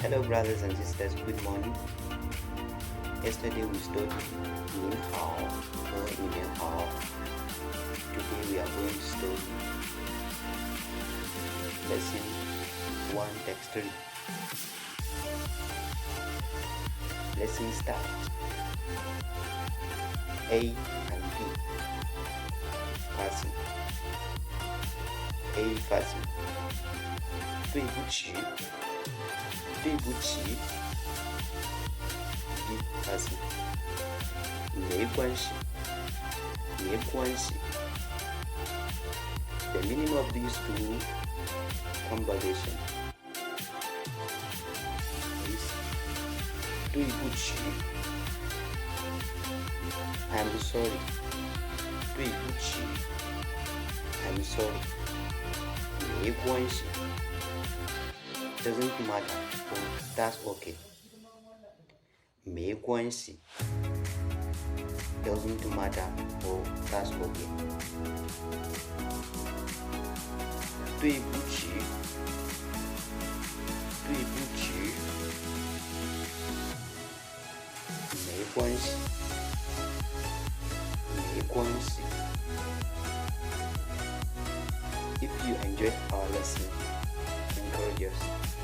Hello, brothers and sisters. Good morning. Yesterday we studied Nin Hao or Nin Hao. Today we are going to study lesson 1 text 3. Lesson start. A and B. Passing. A passing. 对不起。对不起 B passing. 没关系没关系 The meaning of these two conversations is 对不起 I'm sorry 对不起 I'm sorry 没关系 doesn't matter or that's okay 没关系 doesn't matter or that's okay 对不起对不起没关系没关系 If you enjoyed our lesson, encourage us